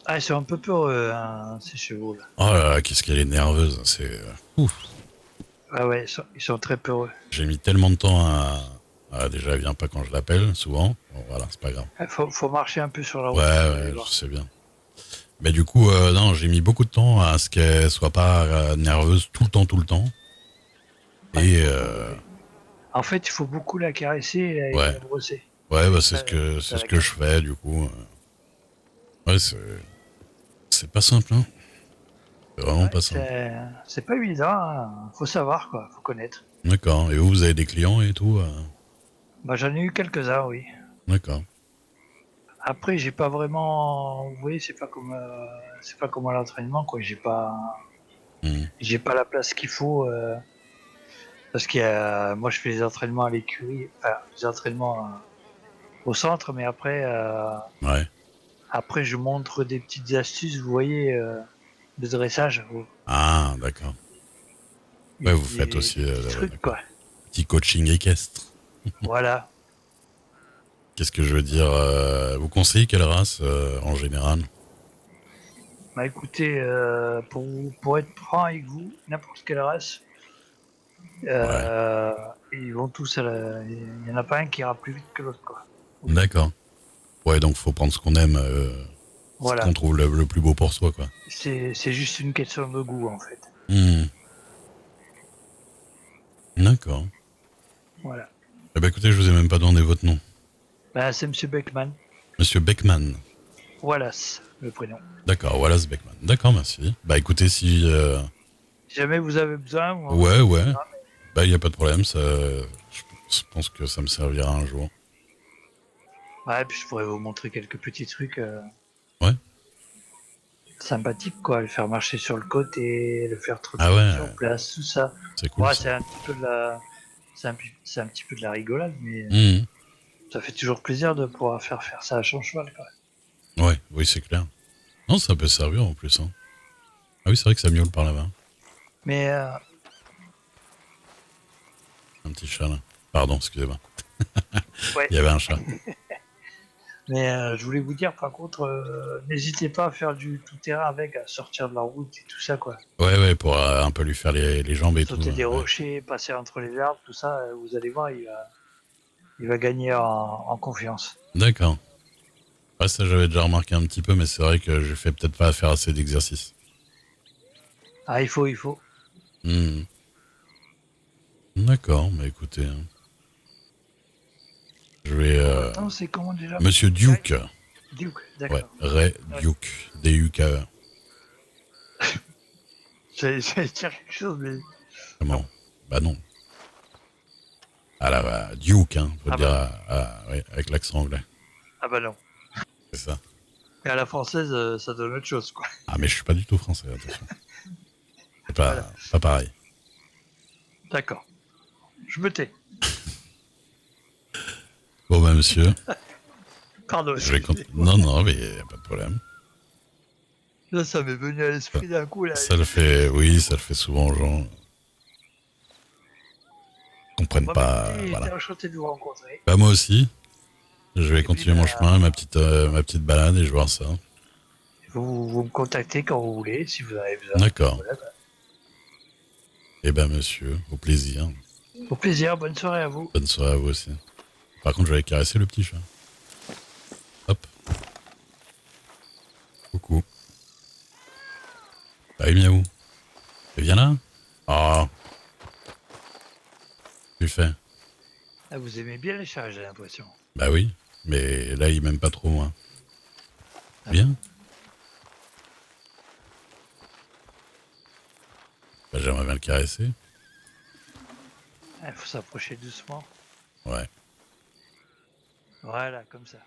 Ah, ils sont un peu peureux, hein, ces chevaux là. Oh là là, qu'est-ce qu'elle est nerveuse. Ouf. Ah ouais, ils sont très peureux. J'ai mis tellement de temps déjà, elle vient pas quand je l'appelle, souvent. Bon, voilà, c'est pas grave. Il faut marcher un peu sur la route. Ouais, vous allez ouais, voir. je sais bien. Mais du coup, non, j'ai mis beaucoup de temps à ce qu'elle soit pas nerveuse tout le temps, tout le temps. Et En fait, il faut beaucoup la caresser et Ouais. la brosser. ouais, bah, c'est Ça- ce ça que je fais, du coup. Ouais, c'est pas simple, hein. C'est vraiment Ouais, pas simple. c'est pas évident, hein. Faut savoir quoi, faut connaître. D'accord. Et vous avez des clients et tout Bah, j'en ai eu quelques-uns, oui. D'accord. Après, j'ai pas vraiment. Vous voyez, c'est pas comme à l'entraînement, quoi. Hmm. J'ai pas la place qu'il faut. Parce moi, je fais les entraînements à l'écurie, enfin, les entraînements au centre, mais Ouais. après, je montre des petites astuces, vous voyez, de dressage. Ah, d'accord. Ouais, vous faites aussi des petits trucs, d'accord. quoi. Petit coaching équestre. Voilà. Qu'est-ce que je veux dire vous conseillez quelle race en général? Bah, écoutez, pour être franc avec vous, n'importe quelle race, ils vont tous il y en a pas un qui ira plus vite que l'autre, quoi. D'accord. Ouais, donc faut prendre ce qu'on aime, ce Voilà. qu'on trouve le plus beau pour soi, quoi. C'est juste une question de goût, en fait. Hmm. D'accord. Voilà. Eh ben écoutez, je vous ai même pas demandé votre nom. Bah, c'est Monsieur Beckman. Monsieur Beckman. Wallace, le prénom. D'accord, Wallace Beckman. D'accord, merci. Bah écoutez, si... Si jamais vous avez besoin, moi, Ouais, ouais. Ah, Bah y a pas de problème, je pense que ça me servira un jour. ouais, puis je pourrais vous montrer quelques petits trucs Ouais. sympathiques, quoi. Le faire marcher sur le côté, le faire trotter Ah ouais, sur place, tout ça. c'est cool. Ouais, ça. c'est un petit peu de la... C'est un petit peu de la rigolade, mais Mhm. ça fait toujours plaisir de pouvoir faire ça à son cheval, quand même. Ouais, oui, c'est clair. Non, ça peut servir en plus. Hein. Ah oui, c'est vrai que ça miaule par là-bas. Mais Un petit chat là. Pardon, excusez-moi. ouais. Il y avait un chat. Mais je voulais vous dire, par contre, n'hésitez pas à faire du tout-terrain avec, à sortir de la route et tout ça, quoi. Ouais, ouais, pour un peu lui faire les jambes et Sauter tout. des Ouais. rochers, passer entre les arbres, tout ça, vous allez voir, il va gagner en confiance. D'accord. Ouais, ça j'avais déjà remarqué un petit peu, mais c'est vrai que je fais peut-être pas faire assez d'exercices. Ah, il faut. Mhm. D'accord, mais écoutez. Hein. Je vais... Non, c'est comment déjà? Monsieur Duke. Duke, Ouais, d'accord. Ray Duke. D-U-K-E. J'allais dire quelque chose, mais... Comment? Bah non. Ah là, bah, Duke, hein, faut Ah dire ouais, avec l'accent anglais. Ah bah non. C'est ça. Et à la française, ça donne autre chose, quoi. Ah, mais je suis pas du tout français, attention. C'est pas, Voilà. pas pareil. D'accord. Je me tais. Bon, bah, monsieur, Pardon. je vais excusez. continuer. Non, non, mais y a pas de problème. Là, ça m'est venu à l'esprit d'un coup, là. Ça le fait, oui, ça le fait souvent aux gens. Ils comprennent Bon, pas, bah, écoutez, voilà. j'étais enchanté de vous rencontrer. Bah, moi aussi. Je vais Et continuer puis, mon bah, chemin, ma petite balade et je vais voir ça. Vous me contactez quand vous voulez, si vous en avez besoin. D'accord. Voilà, bah. Eh ben, monsieur, au plaisir. Au plaisir, bonne soirée à vous. Bonne soirée à vous aussi. Par contre, je vais caresser le petit chat. Hop. Ah, miaou. Et viens là. Oh. Tu fais. Ah, vous aimez bien les chats, j'ai l'impression. Bah oui. Mais là, il m'aime pas trop, moi. Ah. Bien. Bah, j'aimerais bien le caresser. Il faut s'approcher doucement. Ouais. Voilà, comme ça.